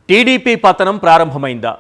TDP పతనం ప్రారంభమైందా?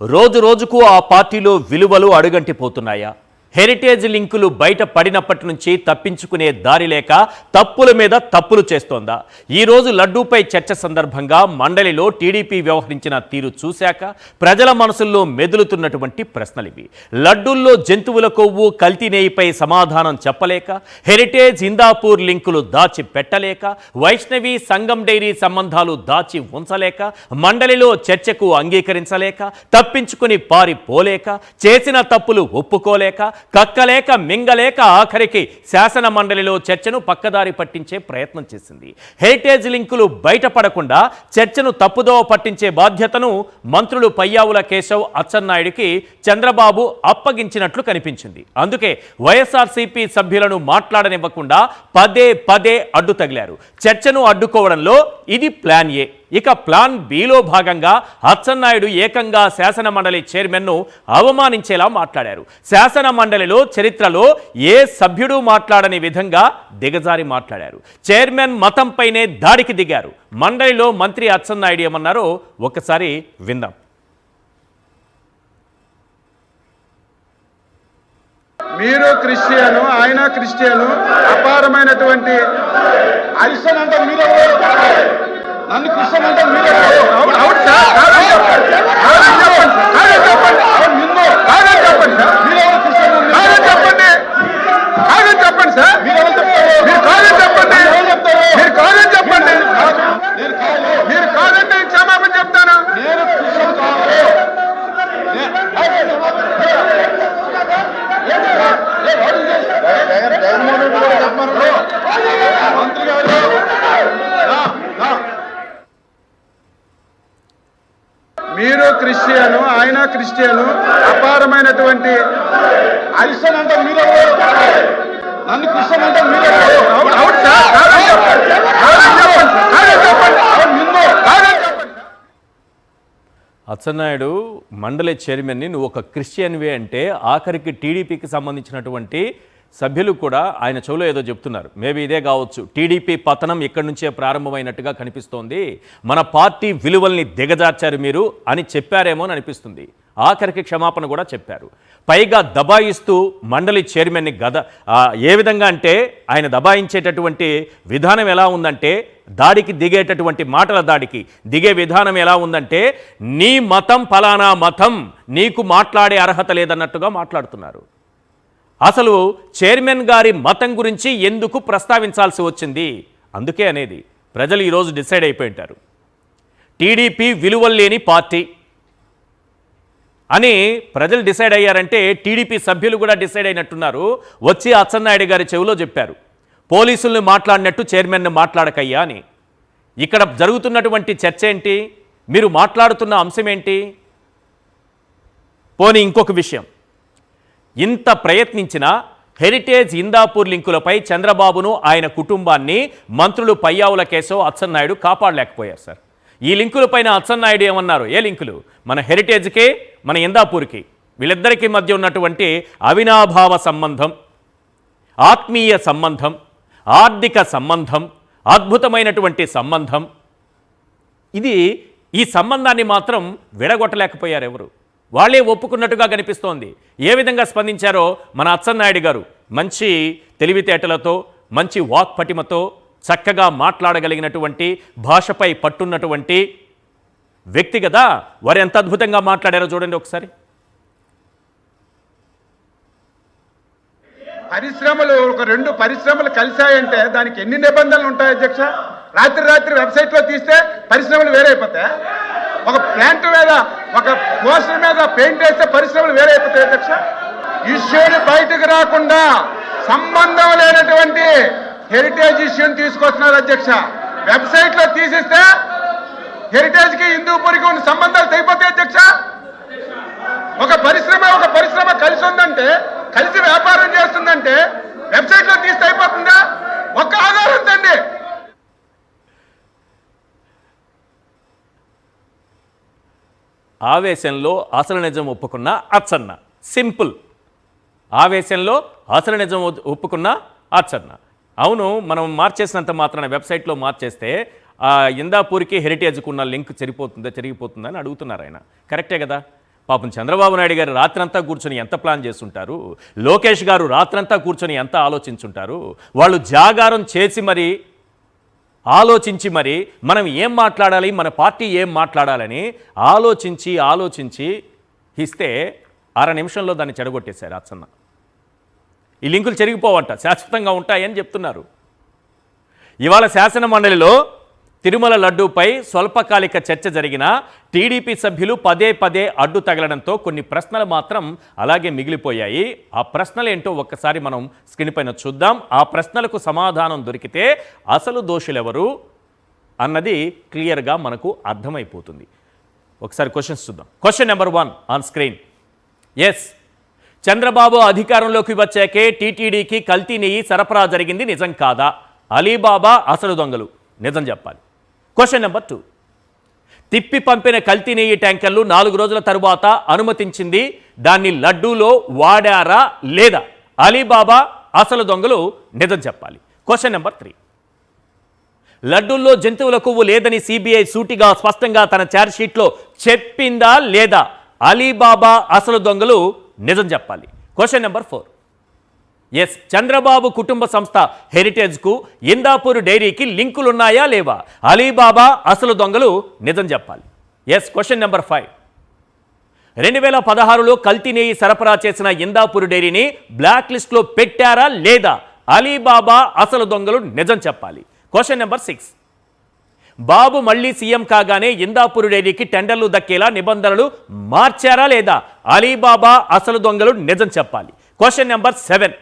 రోజు రోజుకు ఆ పార్టీలో విలువలు అడుగంటిపోతున్నాయా? హెరిటేజ్ లింకులు బయట పడినప్పటి నుంచి తప్పించుకునే దారి లేక తప్పుల మీద తప్పులు చేస్తోందా? ఈరోజు లడ్డూపై చర్చ సందర్భంగా మండలిలో టీడీపీ వ్యవహరించిన తీరు చూశాక ప్రజల మనసుల్లో మెదులుతున్నటువంటి ప్రశ్నలివి. లడ్డూల్లో జంతువుల కొవ్వు కల్తీ నెయ్యిపై సమాధానం చెప్పలేక, హెరిటేజ్ హిందాపూర్ లింకులు దాచి పెట్టలేక, వైష్ణవి సంగం డైరీ సంబంధాలు దాచి ఉంచలేక, మండలిలో చర్చకు అంగీకరించలేక, తప్పించుకుని పారిపోలేక, చేసిన తప్పులు ఒప్పుకోలేక, కక్కలేక మింగలేక ఆఖరికి శాసన మండలిలో చర్చను పక్కదారి పట్టించే ప్రయత్నం చేసింది. హెరిటేజ్ లింకులు బయటపడకుండా చర్చను తప్పుదోవ పట్టించే బాధ్యతను మంత్రులు పయ్యావుల కేశవ్, అచ్చెన్నాయుడికి చంద్రబాబు అప్పగించినట్లు కనిపించింది. అందుకే వైఎస్ఆర్సీపీ సభ్యులను మాట్లాడనివ్వకుండా పదే పదే అడ్డు తగిలారు. చర్చను అడ్డుకోవడంలో ఇది ప్లాన్ ఏ. ఇక ప్లాన్ బిలో భాగంగా అచ్చెన్నాయుడు ఏకంగా శాసన మండలి చైర్మన్ను అవమానించేలా మాట్లాడారు. శాసన మండలిలో చరిత్రలో ఏ సభ్యుడు మాట్లాడని విధంగా దిగజారి మాట్లాడారు. చైర్మన్ మతంపైనే దాడికి దిగారు. మండలిలో మంత్రి అచ్చెన్నాయుడు ఏమన్నారో ఒకసారి విందాం. మీరు క్రిస్టియను, ఆయన క్రిస్టియను, అపారమైనటువంటి అరిసన్ అంటే మీరు నన్ను క్రిస్టియన్ అంటే మీరు అవును సార్, కాదని చెప్పండి నిన్ను కాదని చెప్పండి సార్, మీరెవరు క్రిస్టియన్ కాదని చెప్పండి, కాదని చెప్పండి సార్, మీరు కాదని చెప్పండి, మీరు కాదని చెప్పండి, మీరు కాదంటే క్షమాపణ చెప్తాను. నేను క్రిస్టియన్ కాదు. మంత్రి గారు మీరు క్రిస్టియను, ఆయన క్రిస్టియను, అపారమైనటువంటి అరిసన్ అంటే మీరు నన్ను క్రిస్టియన్ అంటే మీరు అవును సార్, కాదని చెప్పండి, నిన్ను కాదని చెప్పండి. అచ్చెన్నాయుడు మండలి చైర్మన్ని నువ్వు ఒక క్రిస్టియన్వే అంటే ఆఖరికి టీడీపీకి సంబంధించినటువంటి సభ్యులు కూడా ఆయన చెవులో ఏదో చెప్తున్నారు. మేబీ ఇదే కావచ్చు, టీడీపీ పతనం ఇక్కడి నుంచే ప్రారంభమైనట్టుగా కనిపిస్తోంది, మన పార్టీ విలువల్ని దిగజార్చారు మీరు అని చెప్పారేమో అని అనిపిస్తుంది. ఆఖరికి క్షమాపణ కూడా చెప్పారు. పైగా దబాయిస్తూ మండలి చైర్మన్ని ఏ విధంగా అంటే ఆయన దబాయించేటటువంటి విధానం ఎలా ఉందంటే, దాడికి దిగేటటువంటి మాటల దాడికి దిగే విధానం ఎలా ఉందంటే, నీ మతం ఫలానా మతం, నీకు మాట్లాడే అర్హత లేదన్నట్టుగా మాట్లాడుతున్నారు. అసలు చైర్మన్ గారి మతం గురించి ఎందుకు ప్రస్తావించాల్సి వచ్చింది? అందుకే అనేది ప్రజలు ఈరోజు డిసైడ్ అయిపోయి ఉంటారు. టీడీపీ విలువలు లేని పార్టీ అని ప్రజలు డిసైడ్ అయ్యారంటే టీడీపీ సభ్యులు కూడా డిసైడ్ అయినట్టున్నారు. వచ్చి అచ్చెన్నాయుడు గారి చెవిలో చెప్పారు, పోలీసుల్ని మాట్లాడినట్టు చైర్మన్ని మాట్లాడకయ్యా అని. ఇక్కడ జరుగుతున్నటువంటి చర్చ ఏంటి? మీరు మాట్లాడుతున్న అంశం ఏంటి? పోనీ ఇంకొక విషయం, ఇంత ప్రయత్నించిన హెరిటేజ్ హిందాపూర్ లింకులపై చంద్రబాబును, ఆయన కుటుంబాన్ని మంత్రులు పయ్యావుల కేశవ్, అచ్చెన్నాయుడు కాపాడలేకపోయారు సార్. ఈ లింకులపైన అచ్చెన్నాయుడు ఏమన్నారు? ఏ లింకులు? మన హెరిటేజ్కి, మన హిందాపూర్కి, వీళ్ళిద్దరికీ మధ్య ఉన్నటువంటి అవినాభావ సంబంధం, ఆత్మీయ సంబంధం, ఆర్థిక సంబంధం, అద్భుతమైనటువంటి సంబంధం. ఈ సంబంధాన్ని మాత్రం విడగొట్టలేకపోయారు ఎవరు. వాళ్ళే ఒప్పుకున్నట్టుగా కనిపిస్తోంది. ఏ విధంగా స్పందించారో మన అచ్చెన్నాయుడు గారు మంచి తెలివితేటలతో, మంచి వాక్పటిమతో, చక్కగా మాట్లాడగలిగినటువంటి, భాషపై పట్టున్నటువంటి వ్యక్తి కదా. వారు ఎంత అద్భుతంగా మాట్లాడారో చూడండి ఒకసారి. పరిశ్రమలు, ఒక 2 పరిశ్రమలు కలిశాయంటే దానికి ఎన్ని నిబంధనలు ఉంటాయి అధ్యక్ష? రాత్రి వెబ్సైట్లో తీస్తే పరిశ్రమలు వేరైపోతాయి. ఒక ప్లాంట్ మీద, ఒక పోస్టర్ మీద పెయింట్ వేస్తే పరిశ్రమలు వేరైపోతాయి అధ్యక్ష. ఇష్యూని బయటకు రాకుండా సంబంధం లేనటువంటి హెరిటేజ్ ఇష్యూని తీసుకొస్తున్నారు అధ్యక్ష. వెబ్సైట్లో తీసిస్తే హెరిటేజ్కి, హిందూపూర్కి ఉన్న సంబంధాలు తెగిపోతాయి అధ్యక్ష. ఒక పరిశ్రమ కలిసి ఉందంటే, కలిసి వ్యాపారం చేస్తుందంటే వెబ్సైట్లో తీస్తే అయిపోతుందా? ఒక్క ఆధారం తండి. ఆవేశంలో అసలు నిజం ఒప్పుకున్న అచ్చెన్న. సింపుల్. ఆవేశంలో అసలు నిజం ఒప్పుకున్న అచ్చెన్న. అవును, మనం మార్చేసినంత మాత్రాన, వెబ్సైట్లో మార్చేస్తే ఇందాపూర్కి హెరిటేజ్కి ఉన్న లింక్ చెరిగిపోతుందా అని అడుగుతున్నారు ఆయన. కరెక్టే కదా. పాపం చంద్రబాబు నాయుడు గారు రాత్రంతా కూర్చొని ఎంత ప్లాన్ చేస్తుంటారు, లోకేష్ గారు రాత్రంతా కూర్చొని ఎంత ఆలోచించుంటారు. వాళ్ళు జాగారం చేసి మరి ఆలోచించి మరి మనం ఏం మాట్లాడాలి, మన పార్టీ ఏం మాట్లాడాలని ఆలోచించి ఇస్తే 6 నిమిషంలో దాన్ని చెడగొట్టేశారు అచ్చన్న. ఈ లింకులు చెరిగిపోవంట, శాశ్వతంగా ఉంటాయని చెప్తున్నారు. ఇవాళ శాసన మండలిలో తిరుమల లడ్డూపై స్వల్పకాలిక చర్చ జరిగిన టీడీపీ సభ్యులు పదే అడ్డు తగలడంతో కొన్ని ప్రశ్నలు మాత్రం అలాగే మిగిలిపోయాయి. ఆ ప్రశ్నలు ఏంటో ఒక్కసారి మనం స్క్రీన్ పైన చూద్దాం. ఆ ప్రశ్నలకు సమాధానం దొరికితే అసలు దోషులెవరు అన్నది క్లియర్గా మనకు అర్థమైపోతుంది. ఒకసారి క్వశ్చన్స్ చూద్దాం. Question number 1 on screen. Yes, Chandrababu అధికారంలోకి వచ్చాకే టీటీడీకి కల్తీ నెయ్యి సరఫరా జరిగింది నిజం కాదా? అలీబాబా అసలు దొంగలు నిజం చెప్పాలి. క్వశ్చన్ నెంబర్ 2, తిప్పి పంపిన కల్తీ నెయ్యి ట్యాంకర్లు 4 రోజుల తరువాత అనుమతించింది, దాన్ని లడ్డూలో వాడారా లేదా? అలీబాబా అసలు దొంగలు నిజం చెప్పాలి. క్వశ్చన్ నెంబర్ 3, లడ్డూల్లో జంతువుల కొవ్వు లేదని సిబిఐ సూటిగా స్పష్టంగా తన ఛార్జ్షీట్లో చెప్పిందా లేదా? అలీబాబా అసలు దొంగలు నిజం చెప్పాలి. క్వశ్చన్ నెంబర్ 4, ఎస్, చంద్రబాబు కుటుంబ సంస్థ హెరిటేజ్కు ఇందాపూర్ డైరీకి లింకులున్నాయా లేవా? అలీబాబా అసలు దొంగలు నిజం చెప్పాలి. ఎస్. క్వశ్చన్ నెంబర్ 5, 2016లో కల్తీ నెయ్యి సరఫరా చేసిన ఇందాపూర్ డైరీని బ్లాక్ లిస్ట్లో పెట్టారా లేదా? అలీబాబా అసలు దొంగలు నిజం చెప్పాలి. క్వశ్చన్ నెంబర్ 6, బాబు మళ్ళీ సీఎం కాగానే ఇందాపూర్ డైరీకి టెండర్లు దక్కేలా నిబంధనలు మార్చారా లేదా? అలీబాబా అసలు దొంగలు నిజం చెప్పాలి. క్వశ్చన్ నెంబర్ 7,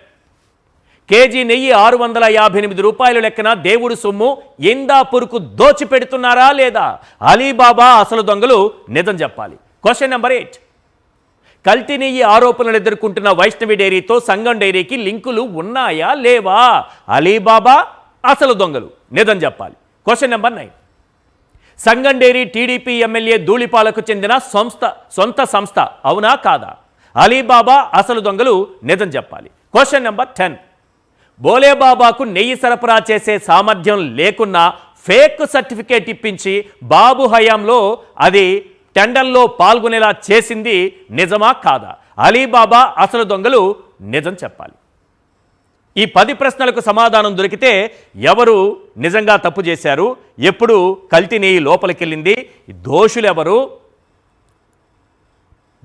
కేజీ నెయ్యి 658 రూపాయలు లెక్కన దేవుడు సొమ్ము ఇందాపూర్కు దోచిపెడుతున్నారా లేదా? అలీబాబా అసలు దొంగలు నిజం చెప్పాలి. క్వశ్చన్ నెంబర్ 8, కల్తీ నెయ్యి ఆరోపణలు ఎదుర్కొంటున్న వైష్ణవి డైరీతో సంగం డైరీకి లింకులు ఉన్నాయా లేవా? అలీబాబా అసలు దొంగలు నిజం చెప్పాలి. క్వశ్చన్ నెంబర్ 9, సంగం డైరీ టీడీపీ ఎమ్మెల్యే ధూళిపాలకు చెందిన సొంత సంస్థ అవునా కాదా? అలీబాబా అసలు దొంగలు నిజం చెప్పాలి. క్వశ్చన్ నెంబర్ 10, బోలేబాబాకు నెయ్యి సరఫరా చేసే సామర్థ్యం లేకున్నా ఫేక్ సర్టిఫికేట్ ఇప్పించి బాబు హయాంలో అది టెండర్లో పాల్గొనేలా చేసింది నిజమా కాదా? అలీబాబా అసలు దొంగలు నిజం చెప్పాలి. ఈ 10 ప్రశ్నలకు సమాధానం దొరికితే ఎవరు నిజంగా తప్పు చేశారు, ఎప్పుడు కల్తీ నెయ్యి లోపలికెళ్ళింది,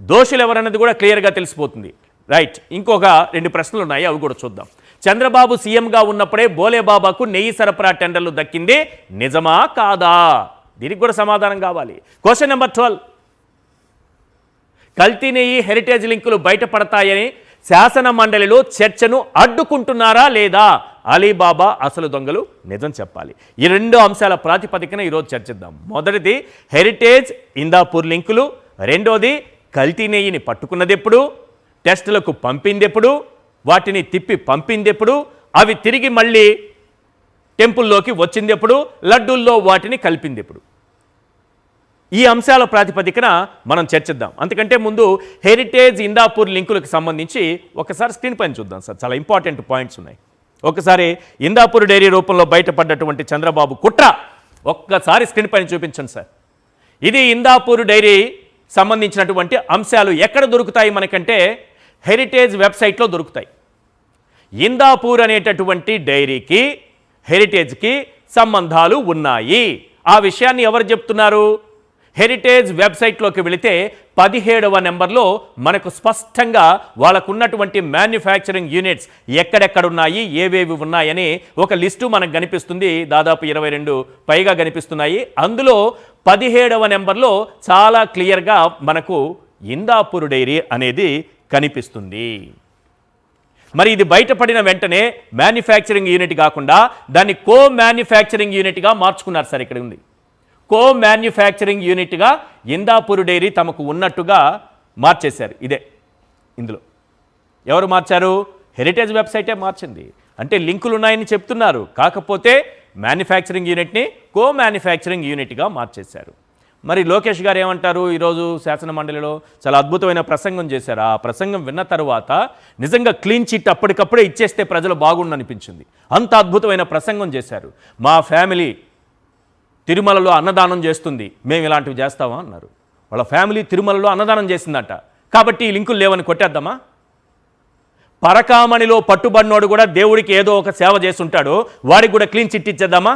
దోషులెవరన్నది కూడా క్లియర్గా తెలిసిపోతుంది. రైట్. ఇంకొక 2 ప్రశ్నలు ఉన్నాయి, అవి కూడా చూద్దాం. చంద్రబాబు సీఎంగా ఉన్నప్పుడే బోలేబాబాకు నెయ్యి సరఫరా టెండర్లు దక్కింది నిజమా కాదా? దీనికి కూడా సమాధానం కావాలి. క్వశ్చన్ నెంబర్ 12, కల్తీ నెయ్యి హెరిటేజ్ లింకులు బయటపడతాయని శాసన మండలిలో చర్చను అడ్డుకుంటున్నారా లేదా? అలీబాబా అసలు దొంగలు నిజం చెప్పాలి. ఈ 2 అంశాల ప్రాతిపదికన ఈరోజు చర్చిద్దాం. మొదటిది హెరిటేజ్ ఇందాపూర్ లింకులు, రెండోది కల్తీ నెయ్యిని పట్టుకున్నది ఎప్పుడు, టెస్టులకు పంపింది ఎప్పుడు, వాటిని తిప్పి పంపింది ఎప్పుడు, అవి తిరిగి మళ్ళీ టెంపుల్లోకి వచ్చింది ఎప్పుడు, లడ్డూల్లో వాటిని కలిపింది ఎప్పుడు. ఈ అంశాల ప్రాతిపదికన మనం చర్చిద్దాం. అంతకంటే ముందు హెరిటేజ్ ఇందాపూర్ లింకులకు సంబంధించి ఒకసారి స్క్రీన్ పైన చూద్దాం సార్. చాలా ఇంపార్టెంట్ పాయింట్స్ ఉన్నాయి. ఒకసారి ఇందాపూర్ డైరీ రూపంలో బయటపడ్డటువంటి చంద్రబాబు కుట్ర ఒక్కసారి స్క్రీన్ పైన చూపించండి సార్. ఇది ఇందాపూర్ డైరీ సంబంధించినటువంటి అంశాలు ఎక్కడ దొరుకుతాయి మనకంటే హెరిటేజ్ వెబ్సైట్లో దొరుకుతాయి. ఇందాపూర్ అనేటటువంటి డైరీకి హెరిటేజ్కి సంబంధాలు ఉన్నాయి. ఆ విషయాన్ని ఎవరు చెప్తున్నారు? హెరిటేజ్ వెబ్సైట్లోకి వెళితే 17వ నెంబర్లో మనకు స్పష్టంగా వాళ్ళకున్నటువంటి మ్యానుఫ్యాక్చరింగ్ యూనిట్స్ ఎక్కడెక్కడున్నాయి, ఏవేవి ఉన్నాయని ఒక లిస్టు మనకు కనిపిస్తుంది. దాదాపు 22 పైగా కనిపిస్తున్నాయి. అందులో 17వ నెంబర్లో చాలా క్లియర్గా మనకు ఇందాపూర్ డైరీ అనేది కనిపిస్తుంది. మరి ఇది బయటపడిన వెంటనే మ్యానుఫ్యాక్చరింగ్ యూనిట్ కాకుండా దాన్ని కో మ్యానుఫ్యాక్చరింగ్ యూనిట్గా మార్చుకున్నారు సార్. ఇక్కడ ఉంది కో మ్యానుఫ్యాక్చరింగ్ యూనిట్గా ఇందాపూర్ డైరీ తమకు ఉన్నట్టుగా మార్చేశారు. ఇదే ఇందులో ఎవరు మార్చారు? హెరిటేజ్ వెబ్సైటే మార్చింది. అంటే లింకులు ఉన్నాయని చెప్తున్నారు, కాకపోతే మ్యానుఫ్యాక్చరింగ్ యూనిట్ని కో మ్యానుఫ్యాక్చరింగ్ యూనిట్గా మార్చేశారు. మరి లోకేష్ గారు ఏమంటారు? ఈరోజు శాసన మండలిలో చాలా అద్భుతమైన ప్రసంగం చేశారు. ఆ ప్రసంగం విన్న తర్వాత నిజంగా క్లీన్ చిట్ అప్పటికప్పుడే ఇచ్చేస్తే ప్రజలు బాగుండనిపించింది. అంత అద్భుతమైన ప్రసంగం చేశారు. మా ఫ్యామిలీ తిరుమలలో అన్నదానం చేస్తుంది, మేము ఇలాంటివి చేస్తామా అన్నారు. వాళ్ళ ఫ్యామిలీ తిరుమలలో అన్నదానం చేసిందట, కాబట్టి ఈ లింకులు లేవని కొట్టేద్దామా? పరకామణిలో పట్టుబడినోడు కూడా దేవుడికి ఏదో ఒక సేవ చేస్తుంటాడు, వాడికి కూడా క్లీన్ చిట్ ఇచ్చేద్దామా?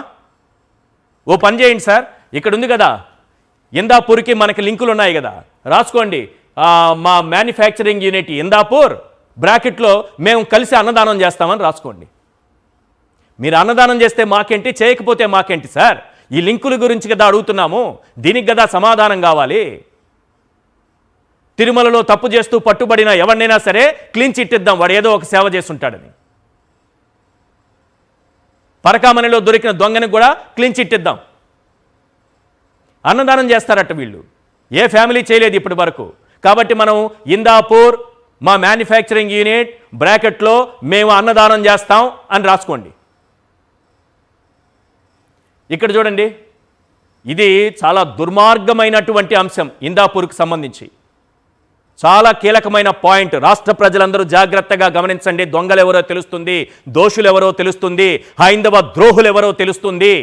ఓ పని చేయండి సార్, ఇక్కడ ఉంది కదా ఇందాపూర్కి మనకి లింకులు ఉన్నాయి కదా, రాసుకోండి. మా మ్యానుఫ్యాక్చరింగ్ యూనిట్ ఇందాపూర్ బ్రాకెట్లో మేము కలిసి అన్నదానం చేస్తామని రాసుకోండి. మీరు అన్నదానం చేస్తే మాకేంటి, చేయకపోతే మాకేంటి సార్? ఈ లింకుల గురించి కదా అడుగుతున్నాము, దీనికి కదా సమాధానం కావాలి. తిరుమలలో తప్పు చేస్తూ పట్టుబడిన ఎవరినైనా సరే క్లీన్ చిట్ ఇద్దాం, వాడు ఏదో ఒక సేవ చేస్తుంటాడని. పరకామణిలో దొరికిన దొంగని కూడా క్లీన్ చిట్ ఇద్దాం. అన్నదానం చేస్తారట వీళ్ళు, ఏ ఫ్యామిలీ చేయలేదు ఇప్పటి వరకు. కాబట్టి మనం ఇందాపూర్ మా మ్యానుఫ్యాక్చరింగ్ యూనిట్ బ్రాకెట్లో మేము అన్నదానం చేస్తాం అని రాసుకోండి. ఇక్కడ చూడండి, ఇది చాలా దుర్మార్గమైనటువంటి అంశం. ఇందాపూర్కి సంబంధించి చాలా కీలకమైన పాయింట్. రాష్ట్ర ప్రజలందరూ జాగ్రత్తగా గమనించండి. దొంగలు ఎవరో తెలుస్తుంది, దోషులు ఎవరో తెలుస్తుంది, హైందవ ద్రోహులు ఎవరో తెలుస్తుంది.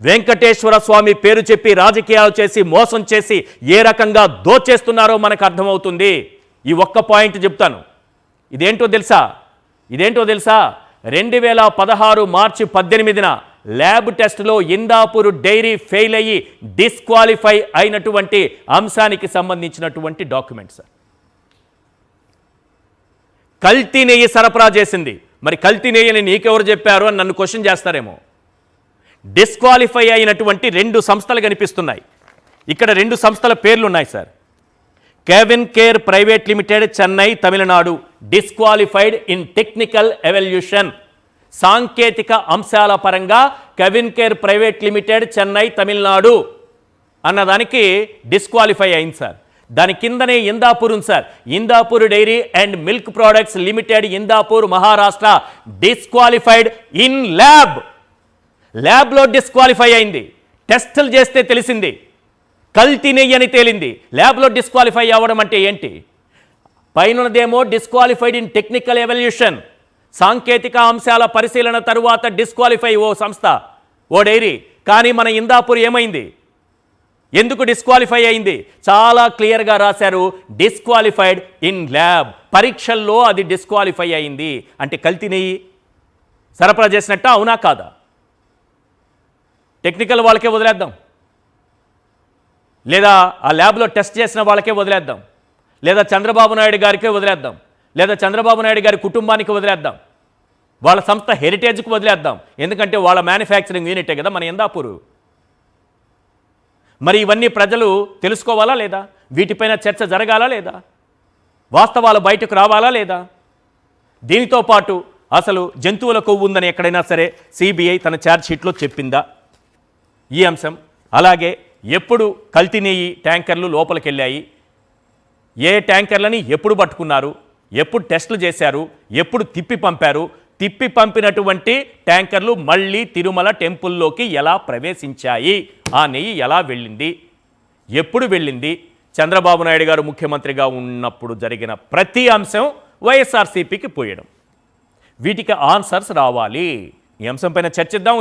వెంకటేశ్వర స్వామి పేరు చెప్పి రాజకీయాలు చేసి మోసం చేసి ఏ రకంగా దోచేస్తున్నారో మనకు అర్థమవుతుంది. ఈ ఒక్క పాయింట్ చెప్తాను. ఇదేంటో తెలుసా? 2016 మార్చి 18న ల్యాబ్ టెస్ట్లో ఇందాపూర్ డైరీ ఫెయిల్ అయ్యి డిస్క్వాలిఫై అయినటువంటి అంశానికి సంబంధించినటువంటి డాక్యుమెంట్స్. కల్తీ నెయ్యి సరఫరా చేసింది. మరి కల్తీ నెయ్యిని నీకెవరు చెప్పారు అని నన్ను క్వశ్చన్ చేస్తారేమో. డిస్క్వాలిఫై అయినటువంటి 2 సంస్థలు కనిపిస్తున్నాయి. ఇక్కడ 2 సంస్థల పేర్లు ఉన్నాయి sir. CavinKare private limited, Chennai, Tamil Nadu, disqualified in technical evaluation. సాంకేతిక అంశాల పరంగా CavinKare private limited, Chennai, Tamil Nadu అన్నదానికి డిస్క్వాలిఫై అయింది సార్. దాని కిందనే ఇందాపూర్ ఉంది sir. Indapur dairy and milk products limited, Indapur, Maharashtra, disqualified in ల్యాబ్లో డిస్క్వాలిఫై అయింది. టెస్టులు చేస్తే తెలిసింది కల్తీ నెయ్యి అని తేలింది. ల్యాబ్లో డిస్క్వాలిఫై అవ్వడం అంటే ఏంటి? పైనదేమో డిస్క్వాలిఫైడ్ ఇన్ టెక్నికల్ ఎవల్యూషన్, సాంకేతిక అంశాల పరిశీలన తరువాత డిస్క్వాలిఫై ఓ సంస్థ, ఓ డైరీ. కానీ మన ఇందాపూర్ ఏమైంది? ఎందుకు డిస్క్వాలిఫై అయింది? చాలా క్లియర్గా రాశారు, డిస్క్వాలిఫైడ్ ఇన్ ల్యాబ్. పరీక్షల్లో అది డిస్క్వాలిఫై అయింది. అంటే కల్తీ నెయ్యి సరఫరా చేసినట్ట, అవునా కాదా? టెక్నికల్ వాళ్ళకే వదిలేద్దాం, లేదా ఆ ల్యాబ్లో టెస్ట్ చేసిన వాళ్ళకే వదిలేద్దాం, లేదా చంద్రబాబు నాయుడు గారికే వదిలేద్దాం, లేదా చంద్రబాబు నాయుడు గారి కుటుంబానికి వదిలేద్దాం, వాళ్ళ సంస్థ హెరిటేజ్కి వదిలేద్దాం. ఎందుకంటే వాళ్ళ మ్యానుఫ్యాక్చరింగ్ యూనిటే కదా మన ఇందాపూరు. మరి ఇవన్నీ ప్రజలు తెలుసుకోవాలా లేదా? వీటిపైన చర్చ జరగాలా లేదా? వాస్తవాలు బయటకు రావాలా లేదా? దీనితో పాటు అసలు జంతువుల కొవ్వు ఉందని ఎక్కడైనా సరే సిబిఐ తన ఛార్జ్షీట్లో చెప్పిందా ఈ అంశం? అలాగే ఎప్పుడు కల్తీ నెయ్యి ట్యాంకర్లు లోపలికి వెళ్ళాయి, ఏ ట్యాంకర్లని ఎప్పుడు పట్టుకున్నారు, ఎప్పుడు టెస్టులు చేశారు, ఎప్పుడు తిప్పి పంపారు, తిప్పి పంపినటువంటి ట్యాంకర్లు మళ్ళీ తిరుమల టెంపుల్లోకి ఎలా ప్రవేశించాయి, ఆ నెయ్యి ఎలా వెళ్ళింది, ఎప్పుడు వెళ్ళింది, చంద్రబాబు నాయుడు గారు ముఖ్యమంత్రిగా ఉన్నప్పుడు జరిగిన ప్రతి అంశం వైఎస్ఆర్సీపీకి పోయడం. వీటికి ఆన్సర్స్ రావాలి. ఈ అంశంపైన చర్చిద్దాం.